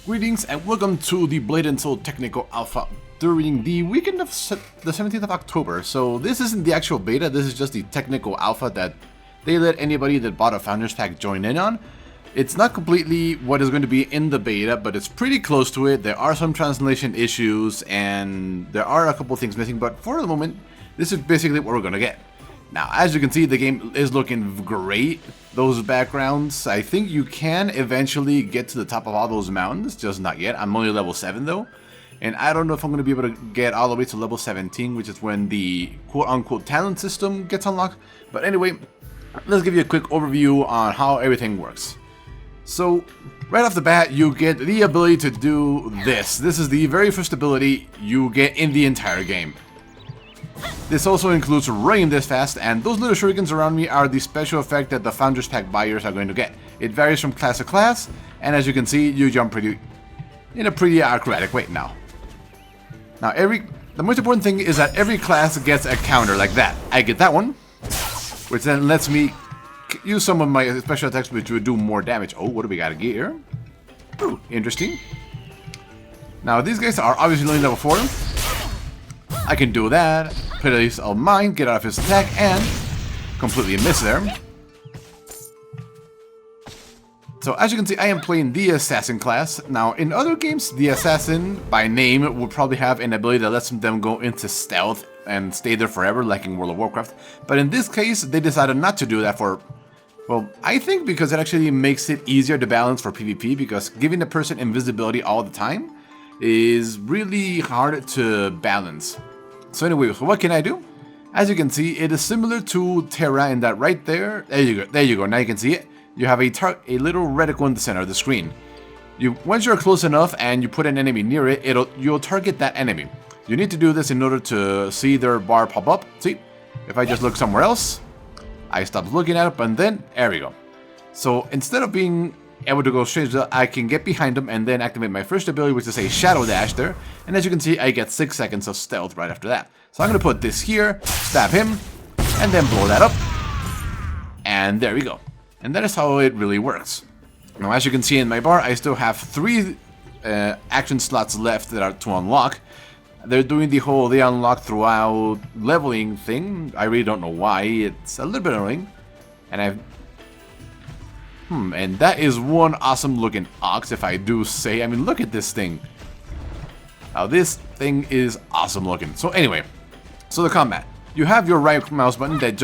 Greetings and welcome to the Blade and Soul Technical Alpha during the weekend of the 17th of October. So this isn't the actual beta, this is just the technical alpha that they let anybody that bought a Founders Pack join in on. It's not completely what is going to be in the beta, but it's pretty close to it. There are some translation issues and there are a couple things missing, but for the moment, this is basically what we're going to get. Now, as you can see, the game is looking great. Those backgrounds, I think you can eventually get to the top of all those mountains, just not yet. I'm only level 7 though, and I don't know if I'm going to be able to get all the way to level 17, which is when the quote-unquote talent system gets unlocked. But anyway, let's give you a quick overview on how everything works. So, right off the bat, you get the ability to do this. This is the very first ability you get in the entire game. This also includes running this fast, and those little shurikens around me are the special effect that the Founders Pack buyers are going to get. It varies from class to class, and as you can see, you jump in a pretty acrobatic way now. Now, the most important thing is that every class gets a counter like that. I get that one, which then lets me use some of my special attacks which would do more damage. Oh, what do we got here? Ooh, interesting. Now, these guys are obviously only level 4. I can do that, place of mine, get out of his attack, and completely miss there. So as you can see, I am playing the assassin class. Now in other games, the assassin by name would probably have an ability that lets them go into stealth and stay there forever, like in World of Warcraft. But in this case, they decided not to do that for, well, I think because it actually makes it easier to balance for PvP, because giving the person invisibility all the time is really hard to balance. So anyway, so what can I do? As you can see, it is similar to Terra in that right there. There you go. Now you can see it. You have a little reticle in the center of the screen. Once you're close enough and you put an enemy near it, you'll target that enemy. You need to do this in order to see their bar pop up. See, if I just look somewhere else, I stop looking at it, and then there we go. So instead of being able to go straight, I can get behind them and then activate my first ability, which is a shadow dash there. And as you can see, I get 6 seconds of stealth right after that. So I'm going to put this here, stab him, and then blow that up. And there we go. And that is how it really works. Now, as you can see in my bar, I still have 3 action slots left that are to unlock. They're doing the whole they unlock throughout leveling thing. I really don't know why. It's a little bit annoying. And that is one awesome looking ox, if I do say. I mean, look at this thing. Now, this thing is awesome looking. So anyway, so the combat. You have your right mouse button that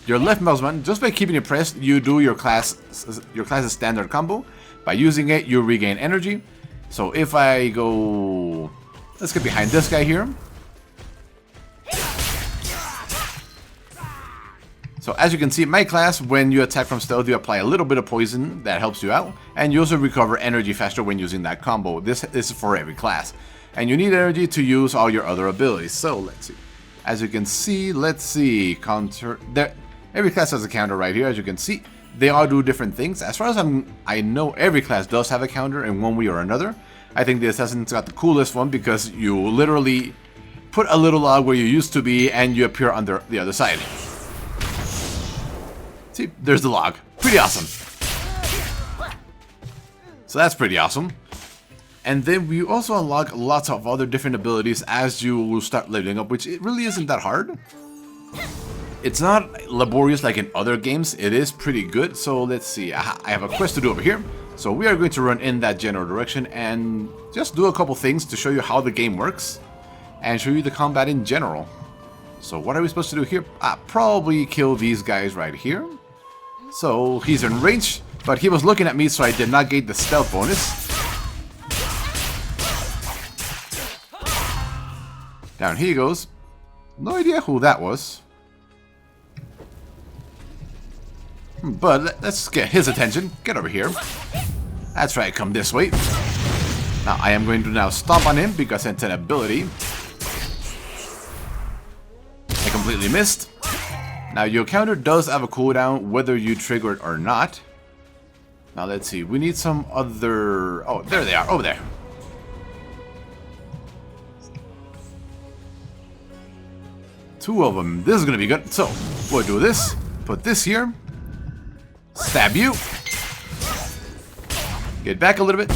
your left mouse button, just by keeping it pressed, you do your class's standard combo. By using it, you regain energy. So if I go, let's get behind this guy here. So as you can see, in my class, when you attack from stealth, you apply a little bit of poison that helps you out, and you also recover energy faster when using that combo. This is for every class, and you need energy to use all your other abilities. So let's see. As you can see, let's see, counter there. Every class has a counter right here. As you can see, they all do different things. As far as I know, every class does have a counter in one way or another. I think the assassin's got the coolest one because you literally put a little log where you used to be, and you appear on the other side. See, there's the log. Pretty awesome. So that's pretty awesome. And then we also unlock lots of other different abilities as you will start leveling up, which it really isn't that hard. It's not laborious like in other games. It is pretty good. So let's see. I have a quest to do over here. So we are going to run in that general direction and just do a couple things to show you how the game works and show you the combat in general. So what are we supposed to do here? Probably kill these guys right here. So he's in range, but he was looking at me, so I did not get the stealth bonus. Down he goes. No idea who that was. But let's get his attention. Get over here. That's right, come this way. Now I am going to now stomp on him because it's an ability. I completely missed. Now your counter does have a cooldown whether you trigger it or not. Now let's see, we need some other... Oh, there they are, over there. Two of them, this is gonna be good. So, we'll do this, put this here, stab you, get back a little bit,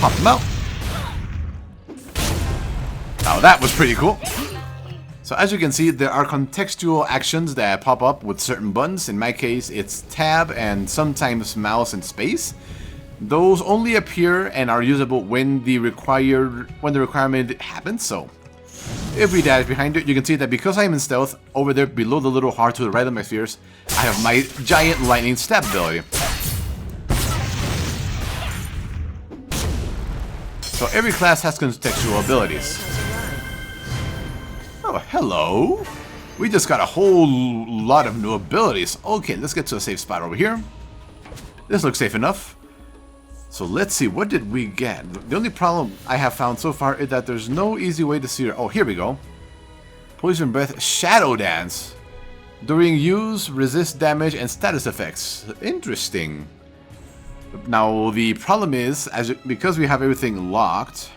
Pop them out. Now that was pretty cool. So as you can see, there are contextual actions that pop up with certain buttons. In my case, it's tab and sometimes mouse and space. Those only appear and are usable when the requirement happens. So if we dash behind it, you can see that because I am in stealth, over there below the little heart to the right of my spheres, I have my giant lightning stab ability. So every class has contextual abilities. Oh, hello. We just got a whole lot of new abilities. Okay, let's get to a safe spot over here. This looks safe enough. So let's see, what did we get? The only problem I have found so far is that there's no easy way to see her. Oh, here we go. Poison Breath Shadow Dance. During use, resist damage and status effects. Interesting. Now, the problem is, because we have everything locked,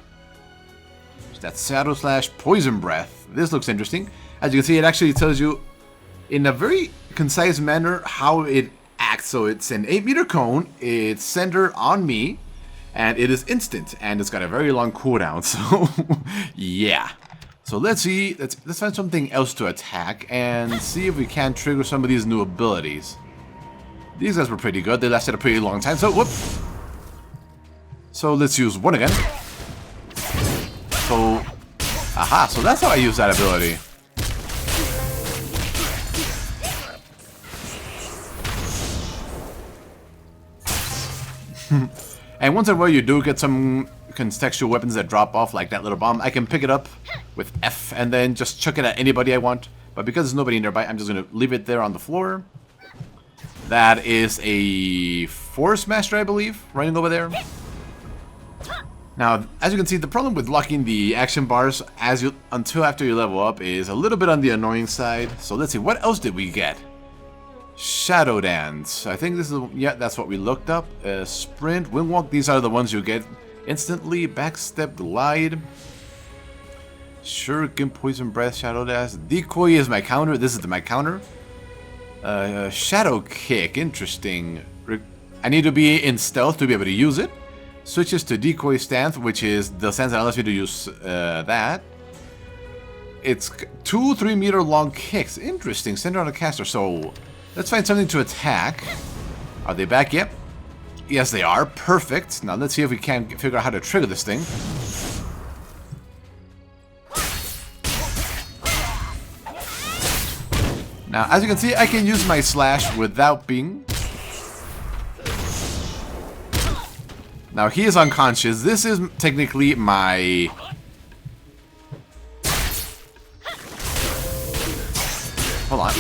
that Shadow Slash Poison Breath. This looks interesting. As you can see, it actually tells you in a very concise manner how it acts. So it's an 8-meter cone, it's centered on me, and it is instant, and it's got a very long cooldown. So, yeah. So let's see, let's find something else to attack and see if we can trigger some of these new abilities. These guys were pretty good. They lasted a pretty long time. So, whoop. So let's use one again. So, aha, so that's how I use that ability. And once in a while you do get some contextual weapons that drop off, like that little bomb. I can pick it up with F and then just chuck it at anybody I want. But because there's nobody nearby, I'm just going to leave it there on the floor. That is a Force Master, I believe, running over there. Now, as you can see, the problem with locking the action bars until after you level up is a little bit on the annoying side. So let's see, what else did we get? Shadow Dance. I think this is, yeah, that's what we looked up. Sprint, Wind Walk, these are the ones you get instantly. Backstep, Glide. Shuriken, Poison Breath, Shadow Dance. Decoy is my counter. This is my counter. Shadow Kick, interesting. I need to be in stealth to be able to use it. Switches to Decoy Stance, which is the stance that allows you to use that. It's 2 3-meter long kicks. Interesting. Center on a caster. So let's find something to attack. Are they back yet? Yes, they are. Perfect. Now let's see if we can figure out how to trigger this thing. Now, as you can see, I can use my slash without being. Now, he is unconscious. This is technically my... Hold on.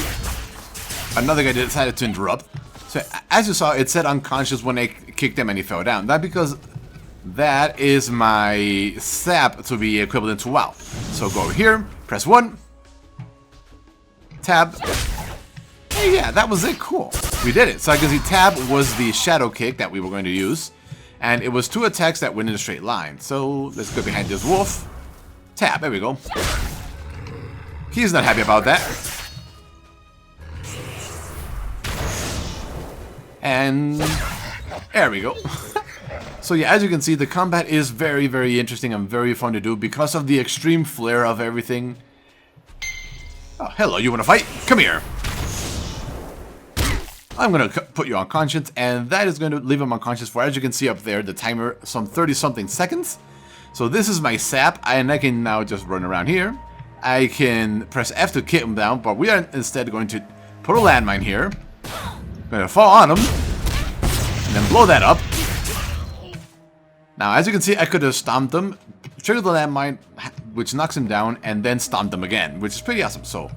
Another guy decided to interrupt. So, as you saw, it said unconscious when I kicked him and he fell down. That's because that is my sap to be equivalent to WoW. So, go over here, press 1. Tab. Hey, yeah, that was it. Cool. We did it. So I can see tab was the shadow kick that we were going to use. And it was 2 attacks that went in a straight line. So let's go behind this wolf. Tab. There we go. He's not happy about that. And there we go. So yeah, as you can see, the combat is very, very interesting and very fun to do because of the extreme flair of everything. Oh, hello, you want to fight? Come here. I'm going to put you unconscious, and that is going to leave him unconscious for, as you can see up there, the timer, some 30-something seconds. So this is my sap, and I can now just run around here. I can press F to kick him down, but we are instead going to put a landmine here. I'm going to fall on him, and then blow that up. Now, as you can see, I could have stomped him, triggered the landmine, which knocks him down, and then stomped him again, which is pretty awesome. So,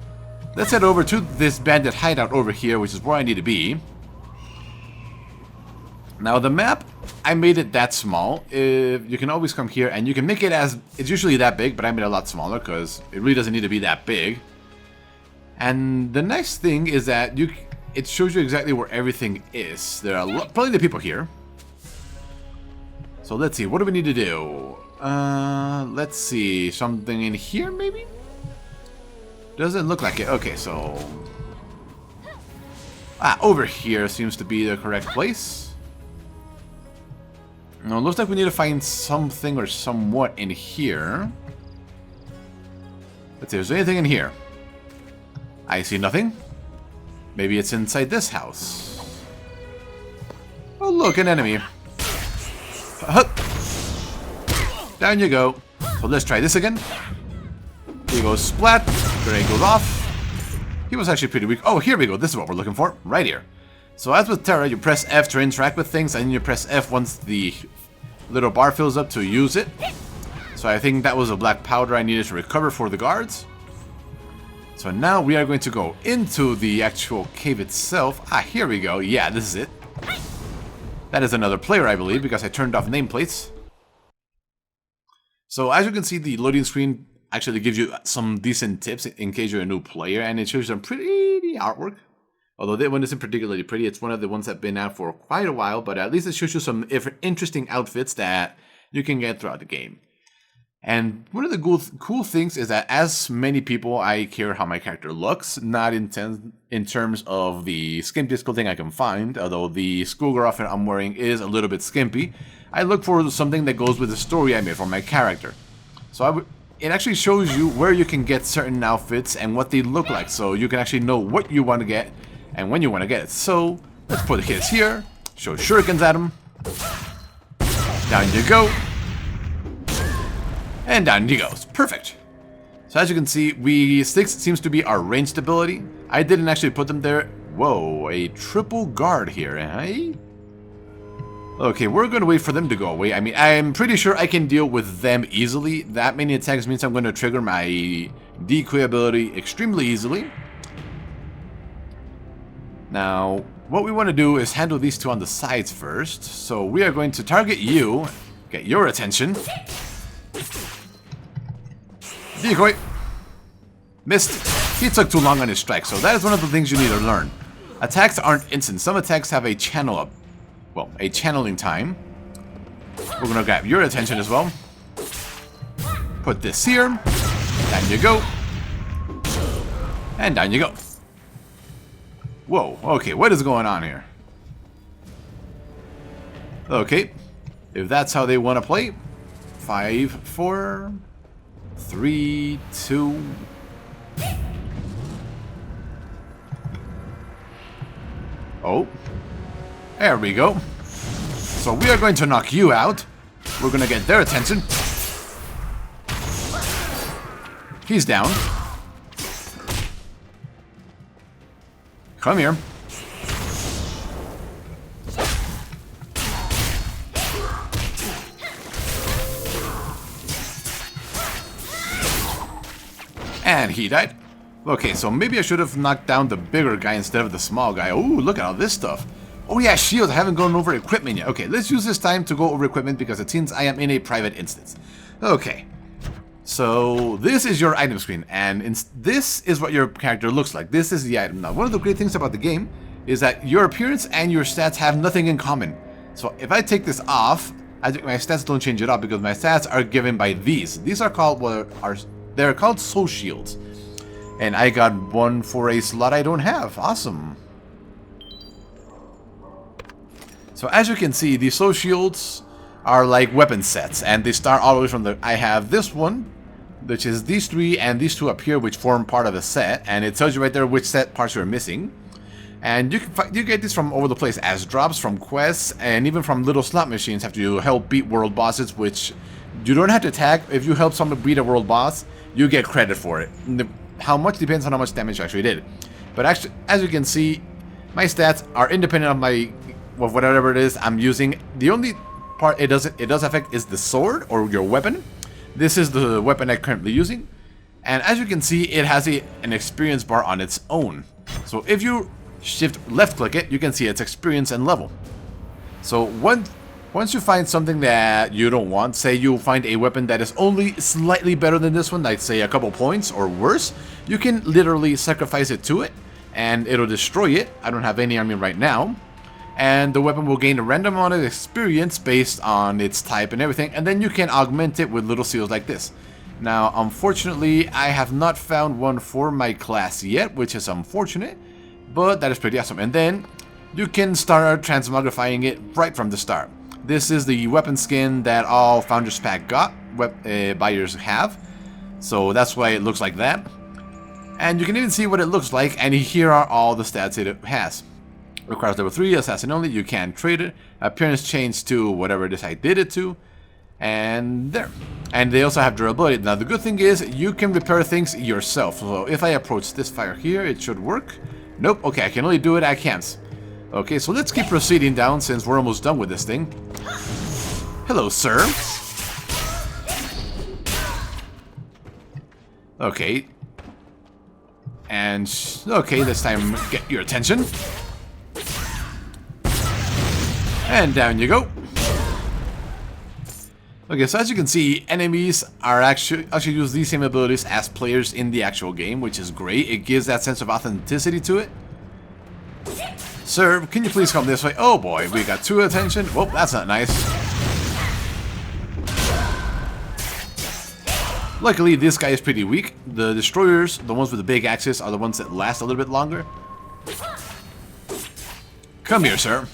let's head over to this bandit hideout over here, which is where I need to be. Now, the map, I made it that small. You can always come here, and you can make it as... It's usually that big, but I made it a lot smaller, because it really doesn't need to be that big. And the nice thing is that it shows you exactly where everything is. There are plenty of people here. So let's see, what do we need to do? Let's see, something in here maybe? Doesn't look like it. Okay, so... over here seems to be the correct place. Now, it looks like we need to find something or somewhat in here. Let's see, is there anything in here? I see nothing. Maybe it's inside this house. Oh, look, an enemy. Down you go. So let's try this again. Here goes splat. Grenade goes off. He was actually pretty weak. Oh, here we go. This is what we're looking for. Right here. So as with Terra, you press F to interact with things, and you press F once the little bar fills up to use it. So I think that was a black powder I needed to recover for the guards. So now we are going to go into the actual cave itself. Ah, here we go. Yeah, this is it. That is another player, I believe, because I turned off nameplates. So as you can see, the loading screen actually gives you some decent tips in case you're a new player, and it shows you some pretty artwork. Although that one isn't particularly pretty, it's one of the ones that have been out for quite a while, but at least it shows you some interesting outfits that you can get throughout the game. And one of the cool things is that as many people, I care how my character looks, not in terms of the skimpiest clothing I can find, although the schoolgirl outfit I'm wearing is a little bit skimpy. I look for something that goes with the story I made for my character. So it actually shows you where you can get certain outfits and what they look like, so you can actually know what you want to get and when you want to get it. So let's put the kids here, show shurikens at them. Down you go. And down he goes. Perfect. So as you can see, 6 seems to be our ranged ability. I didn't actually put them there. Whoa, a triple guard here, eh? Okay, we're going to wait for them to go away. I mean, I'm pretty sure I can deal with them easily. That many attacks means I'm going to trigger my decoy ability extremely easily. Now, what we want to do is handle these two on the sides first. So we are going to target you, get your attention. Decoy. Missed. He took too long on his strike, so that is one of the things you need to learn. Attacks aren't instant. Some attacks have a a channeling time. We're gonna grab your attention as well. Put this here. Down you go. And down you go. Whoa, okay, what is going on here? Okay, if that's how they want to play. 5, 4, 3, 2. Oh, there we go. So we are going to knock you out. We're going to get their attention. He's down. Come here. And he died. Okay, so maybe I should have knocked down the bigger guy instead of the small guy. Ooh, look at all this stuff. Oh yeah, shields. I haven't gone over equipment yet. Okay, let's use this time to go over equipment because it seems I am in a private instance. Okay. So this is your item screen, and this is what your character looks like. This is the item. Now, one of the great things about the game is that your appearance and your stats have nothing in common. So if I take this off, my stats don't change at all because my stats are given by these. These are called they're called soul shields, and I got one for a slot I don't have. Awesome. So as you can see, these soul shields are like weapon sets, and they start all the way from the... I have this one, which is these 3, and these 2 up here, which form part of the set, and it tells you right there which set parts you're missing. And you get these from over the place as drops from quests, and even from little slot machines after you help beat world bosses, which you don't have to tag. If you help someone beat a world boss, you get credit for it. How much depends on how much damage you actually did. But actually, as you can see, my stats are independent of whatever it is I'm using. The only part it does affect is the sword or your weapon. This is the weapon I'm currently using, and as you can see, it has an experience bar on its own. So if you shift left click it, you can see its experience and level. So once you find something that you don't want, say you find a weapon that is only slightly better than this one, like say a couple points or worse, you can literally sacrifice it to it and it'll destroy it. I don't have any on me right now. And the weapon will gain a random amount of experience based on its type and everything, and then you can augment it with little seals like this. Now, unfortunately, I have not found one for my class yet, which is unfortunate, but that is pretty awesome. And then you can start transmogrifying it right from the start. This is the weapon skin that all Founders Pack buyers have. So that's why it looks like that. And you can even see what it looks like, and here are all the stats it has. Requires level 3, assassin only, you can't trade it. Appearance change to whatever it is I did it to. And there. And they also have durability. Now the good thing is, you can repair things yourself. So if I approach this fire here, it should work. Nope, okay, I can only do it at camps. Okay, so let's keep proceeding down since we're almost done with this thing. Hello, sir. Okay. And, okay, this time get your attention. And down you go. Okay, so as you can see, enemies are actually use these same abilities as players in the actual game, which is great. It gives that sense of authenticity to it. Sir, can you please come this way? Oh boy, we got 2 attention. Well, that's not nice. Luckily, this guy is pretty weak. The destroyers, the ones with the big axes, are the ones that last a little bit longer. Come here, sir.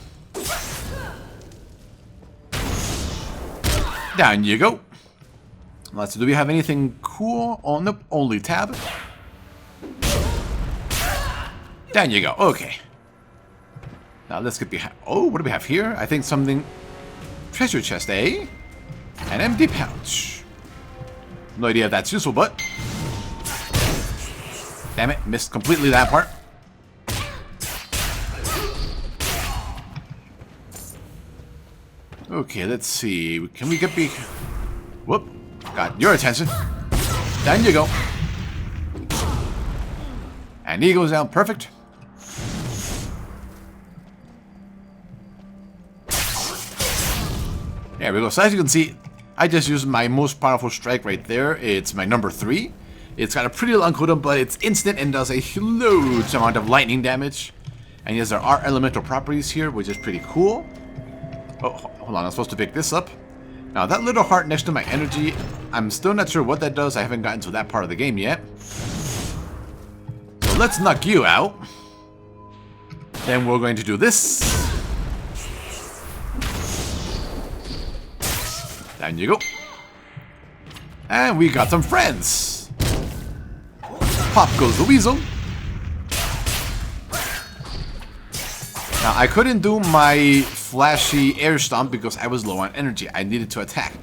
Down you go. Let's see, do we have anything cool? Oh, nope, only tab. Down you go, okay. Now let's get behind. Oh, what do we have here? I think something. Treasure chest, eh? An empty pouch. No idea if that's useful, but. Damn it, missed completely that part. Okay, let's see. Can we get Whoop. Got your attention. Down you go. And he goes down perfect. There we go. So as you can see, I just used my most powerful strike right there. It's my number 3. It's got a pretty long cooldown, but it's instant and does a huge amount of lightning damage. And yes, there are elemental properties here, which is pretty cool. Oh, hold on, I'm supposed to pick this up. Now, that little heart next to my energy, I'm still not sure what that does. I haven't gotten to that part of the game yet. So let's knock you out. Then we're going to do this. Down you go. And we got some friends. Pop goes the weasel. Now, I couldn't do my flashy air stomp because I was low on energy. I needed to attack.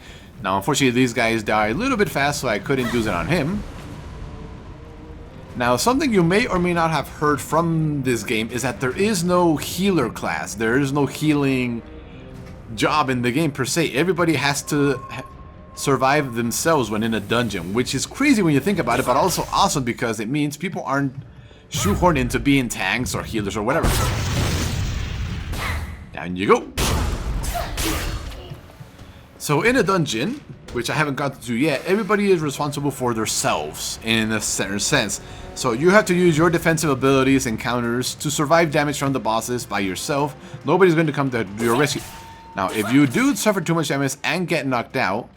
Now, unfortunately, these guys die a little bit fast, so I couldn't use it on him. Now, something you may or may not have heard from this game is that there is no healer class. There is no healing job in the game per se. Everybody has to survive themselves when in a dungeon, which is crazy when you think about it, but also awesome because it means people aren't shoehorned into being tanks or healers or whatever. Down you go. So in a dungeon, which I haven't got to do yet, everybody is responsible for themselves in a certain sense. So you have to use your defensive abilities and counters to survive damage from the bosses by yourself. Nobody's going to come to your rescue. Now, if you do suffer too much damage and get knocked out,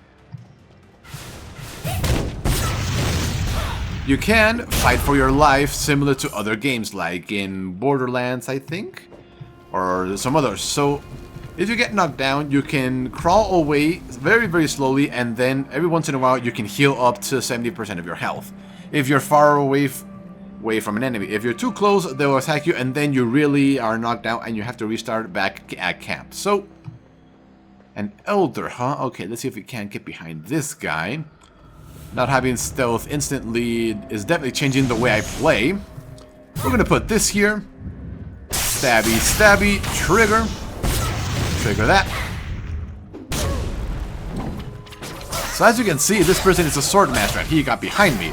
you can fight for your life similar to other games like in Borderlands, I think. Or some others. So if you get knocked down, you can crawl away very, very slowly, and then every once in a while you can heal up to 70% of your health. If you're far away from an enemy. If you're too close, they'll attack you, and then you really are knocked out and you have to restart back at camp. So, an elder, huh? Okay, let's see if we can't get behind this guy. Not having stealth instantly is definitely changing the way I play. We're gonna put this here. Stabby, stabby, trigger. Trigger that. So as you can see, this person is a sword master and he got behind me.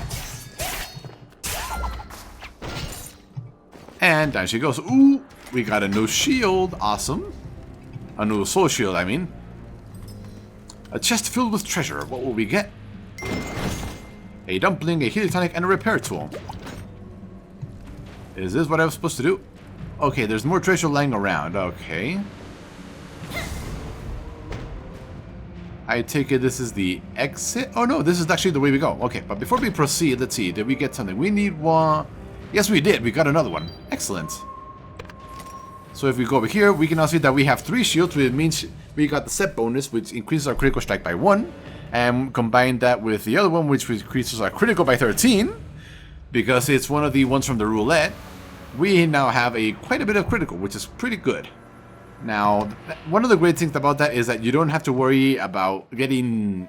And down she goes. Ooh, we got a new shield. Awesome. A new soul shield, I mean. A chest filled with treasure. What will we get? A dumpling, a healing tonic, and a repair tool. Is this what I was supposed to do? Okay, there's more treasure lying around. Okay. I take it this is the exit? Oh no, this is actually the way we go. Okay, but before we proceed, let's see. Did we get something? We need one. Yes, we did. We got another one. Excellent. So if we go over here, we can now see that we have 3 shields, which means we got the set bonus, which increases our critical strike by 1. And combine that with the other one, which increases our critical by 13. Because it's one of the ones from the roulette. We now have quite a bit of critical, which is pretty good. Now, one of the great things about that is that you don't have to worry about getting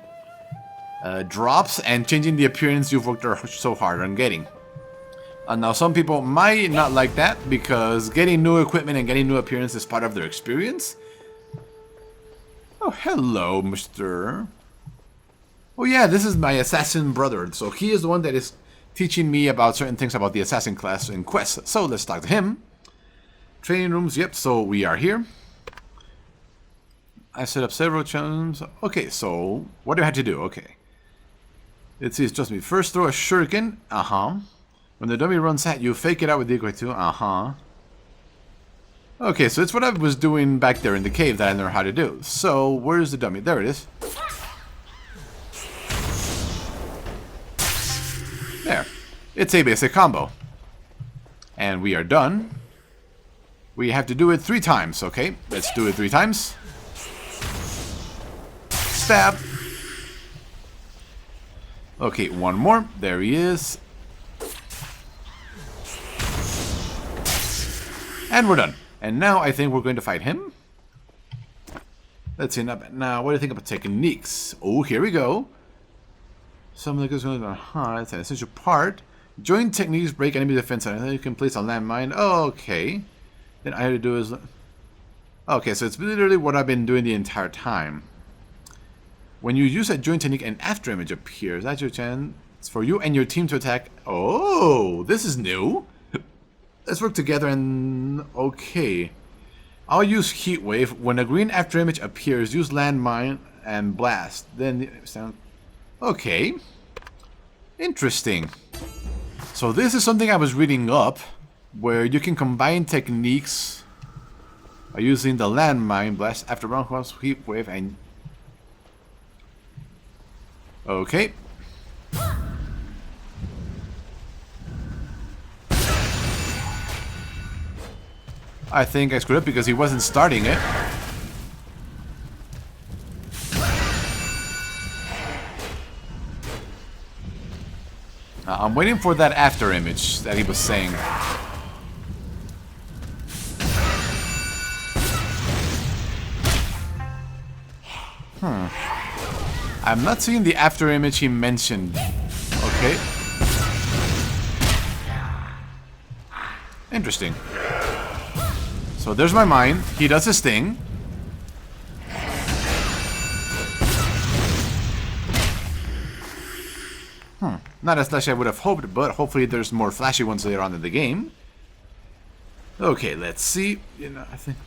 drops and changing the appearance you've worked so hard on getting. Now, some people might not like that because getting new equipment and getting new appearance is part of their experience. Oh, hello, Mr. Oh yeah, this is my assassin brother. So he is the one that is teaching me about certain things about the assassin class in Quest. So let's talk to him. Training rooms, yep, so we are here. I set up several challenges. Okay, so what do I have to do? Okay. It says, trust me. First throw a shuriken. When the dummy runs at you, fake it out with the equal to. Okay, so it's what I was doing back there in the cave that I learned how to do. So, where's the dummy? There it is. There. It's a basic combo. And we are done. We have to do it 3 times, okay? Let's do it 3 times. Stab. Okay, one more. There he is. And we're done. And now I think we're going to fight him. Let's see. Now, what do you think about techniques? Oh, here we go. Some of the going to it's an essential part. Join techniques, break enemy defense, and you can place a landmine. Okay. Then I have to do is... Okay, so it's literally what I've been doing the entire time. When you use a join technique, an after image appears. That's your chance for you and your team to attack. Oh, this is new. Let's work together and... Okay. I'll use Heat Wave. When a green after image appears, use landmine and blast. Then... Okay. Interesting. So this is something I was reading up, where you can combine techniques by using the landmine, blast after round cross, Heat Wave, and... Okay. I think I screwed up because he wasn't starting it. I'm waiting for that after image that he was saying. I'm not seeing the after image he mentioned. Okay. Interesting. So there's my mine. He does his thing. Not as flashy as I would have hoped, but hopefully there's more flashy ones later on in the game. Okay, let's see. You know, I think.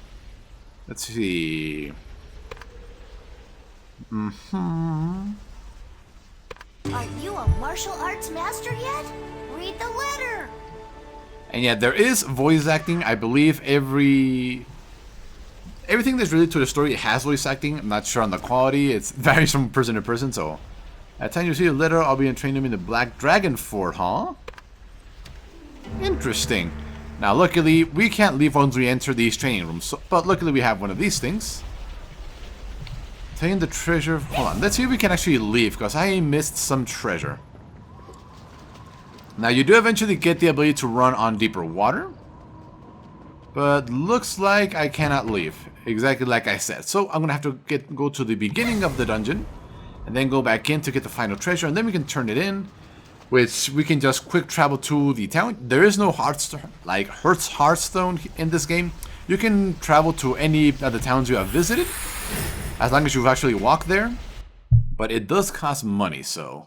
Let's see. Are you a martial arts master yet? Read the letter. And yeah, there is voice acting. I believe everything that's related to the story has voice acting. I'm not sure on the quality. It varies from person to person, so... At the time you see the letter, I'll be in training in the Black Dragon Fort, huh? Interesting. Now, luckily, we can't leave once we enter these training rooms, so, but luckily we have one of these things. Obtain the treasure. Hold on, let's see if we can actually leave, because I missed some treasure. Now, you do eventually get the ability to run on deeper water, but looks like I cannot leave, exactly like I said. So, I'm going to have to go to the beginning of the dungeon, and then go back in to get the final treasure, and then we can turn it in, which we can just quick travel to the town. There is no Hearthstone in this game. You can travel to any of the towns you have visited, as long as you've actually walked there, but it does cost money, so...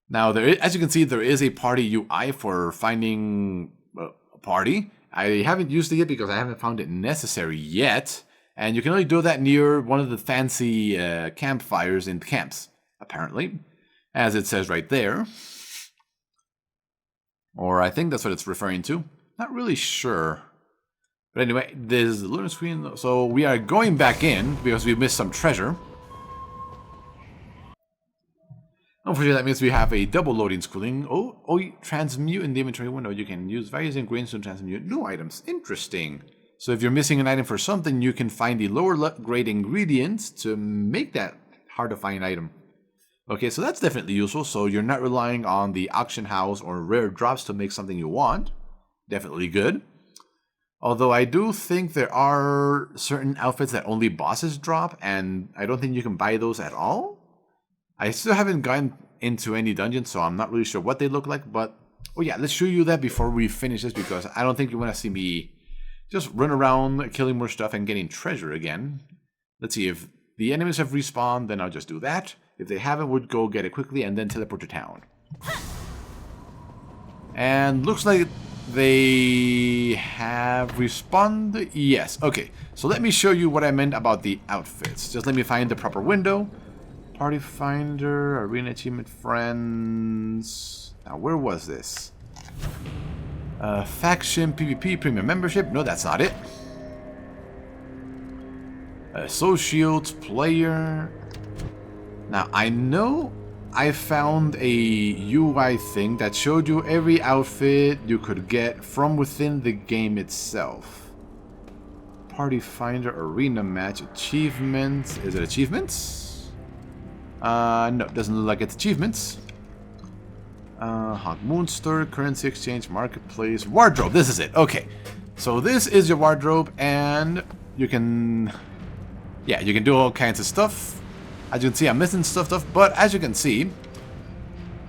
Now, as you can see, there is a party UI for finding a party. I haven't used it yet because I haven't found it necessary yet. And you can only do that near one of the fancy campfires in camps, apparently. As it says right there. Or I think that's what it's referring to. Not really sure. But anyway, this is the lunar screen. So we are going back in because we missed some treasure. Unfortunately, that means we have a double loading screen. Oh, transmute in the inventory window. You can use various ingredients to transmute new items. Interesting. So if you're missing an item for something, you can find the lower grade ingredients to make that hard to find item. Okay, so that's definitely useful, so you're not relying on the auction house or rare drops to make something you want. Definitely good. Although I do think there are certain outfits that only bosses drop, and I don't think you can buy those at all. I still haven't gotten into any dungeons, so I'm not really sure what they look like, but oh yeah, let's show you that before we finish this, because I don't think you want to see me just run around killing more stuff and getting treasure again. Let's see, if the enemies have respawned, then I'll just do that. If they haven't, we'll go get it quickly and then teleport to town. And looks like they have respawned. Yes, okay. So let me show you what I meant about the outfits. Just let me find the proper window. Party Finder, Arena Achievement Friends. Now, where was this? Faction, PvP, Premium Membership. No, that's not it. Associates, Player. Now, I know I found a UI thing that showed you every outfit you could get from within the game itself. Party Finder, Arena Match, Achievements. Is it Achievements? No, it doesn't look like it's Achievements. Hawk Moonster, Currency Exchange, Marketplace, Wardrobe. This is it. Okay. So this is your wardrobe, and you can... yeah, you can do all kinds of stuff. As you can see, I'm missing stuff, but as you can see,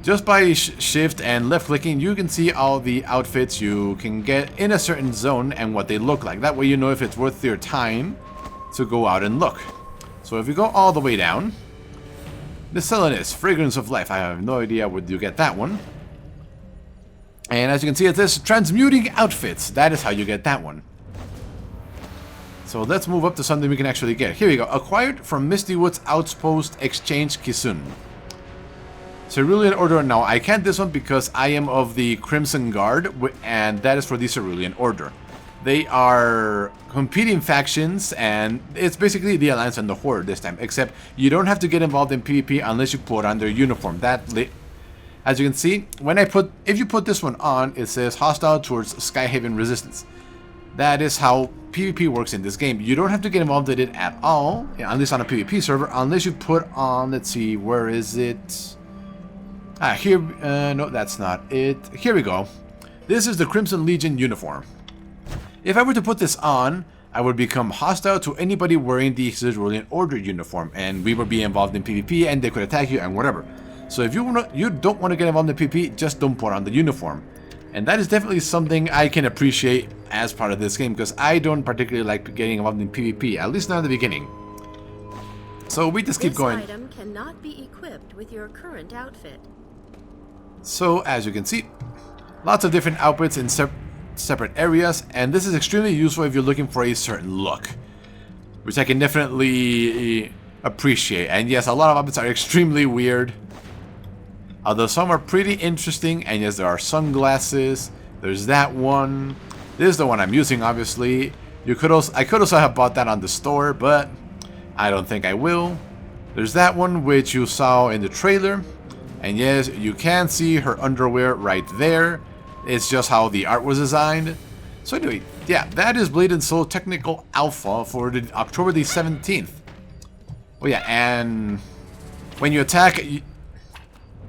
just by shift and left clicking, you can see all the outfits you can get in a certain zone and what they look like. That way you know if it's worth your time to go out and look. So if you go all the way down, the Selenus, Fragrance of Life. I have no idea where you get that one. And as you can see, it says Transmuting Outfits. That is how you get that one. So let's move up to something we can actually get. Here we go. Acquired from Misty Woods Outpost Exchange Kisun. Cerulean Order. Now, I can't this one because I am of the Crimson Guard, and that is for the Cerulean Order. They are competing factions, and it's basically the Alliance and the Horde this time, except you don't have to get involved in PvP unless you put on their uniform. As you can see, if you put this one on, it says Hostile towards Skyhaven Resistance. That is how PvP works in this game. You don't have to get involved in it at all, at least on a PvP server, unless you put on, let's see, where is it? Here, no, that's not it. Here we go. This is the Crimson Legion uniform. If I were to put this on, I would become hostile to anybody wearing the Cerulean Order uniform, and we would be involved in PvP, and they could attack you and whatever. So if you don't want to get involved in PvP, just don't put on the uniform. And that is definitely something I can appreciate as part of this game, because I don't particularly like getting involved in PvP, at least not at the beginning. So we just keep going. This item cannot be equipped with your current outfit. So as you can see, lots of different outfits in separate areas, and this is extremely useful if you're looking for a certain look, which I can definitely appreciate. And yes, a lot of outfits are extremely weird, although some are pretty interesting. And yes, there are sunglasses. There's that one. This is the one I'm using, obviously. I could also have bought that on the store, but I don't think I will. There's that one which you saw in the trailer. And yes, you can see her underwear right there. It's just how the art was designed. So anyway, yeah, that is Blade & Soul Technical Alpha for October the 17th. Oh yeah, and when you attack,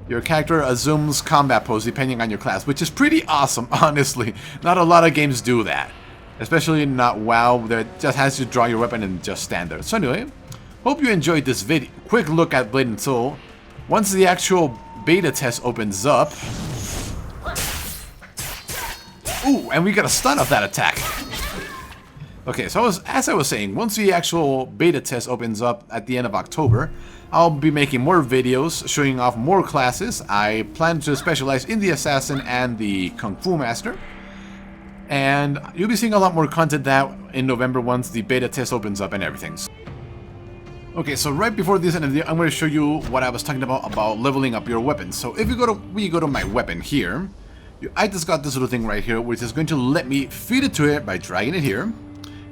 your character assumes combat pose depending on your class, which is pretty awesome, honestly. Not a lot of games do that. Especially not WoW, that just has to draw your weapon and just stand there. So anyway, hope you enjoyed this video. Quick look at Blade & Soul. Once the actual beta test opens up... Ooh, and we got a stun of that attack. Okay, so as I was saying, once the actual beta test opens up at the end of October, I'll be making more videos showing off more classes. I plan to specialize in the Assassin and the Kung Fu Master. And you'll be seeing a lot more content that in November once the beta test opens up and everything. Okay, so right before this end of the video, I'm going to show you what I was talking about leveling up your weapon. So if we go to my weapon here, I just got this little thing right here, which is going to let me feed it to it by dragging it here.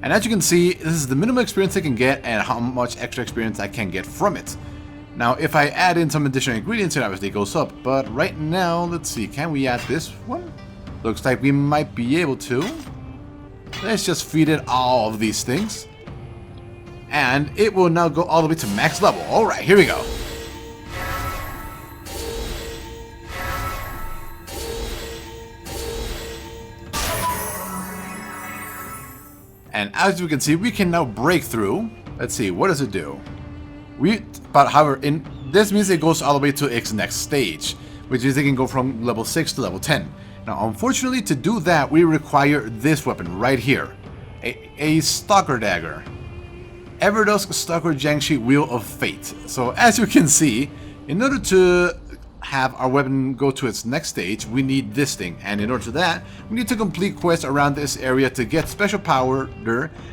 And as you can see, this is the minimum experience I can get and how much extra experience I can get from it. Now, if I add in some additional ingredients, it obviously goes up. But right now, let's see, can we add this one? Looks like we might be able to. Let's just feed it all of these things. And it will now go all the way to max level. Alright, here we go. And as you can see, we can now break through. Let's see, what does it do? But however, this means it goes all the way to its next stage, which is it can go from level 6 to level 10. Now, unfortunately, to do that, we require this weapon right here. A Stalker Dagger. Everdusk Stalker Jiangshi Wheel of Fate. So, as you can see, in order to have our weapon go to its next stage, we need this thing. And in order to that, we need to complete quests around this area to get special power,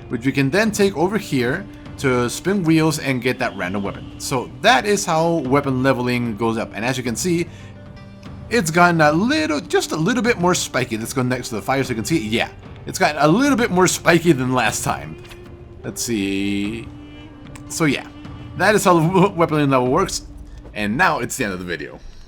which we can then take over here to spin wheels and get that random weapon. So that is how weapon leveling goes up. And as you can see, it's gotten just a little bit more spiky. Let's go next to the fire so you can see. Yeah, it's gotten a little bit more spiky than last time. Let's see. So yeah, that is how the weapon level works. And now it's the end of the video.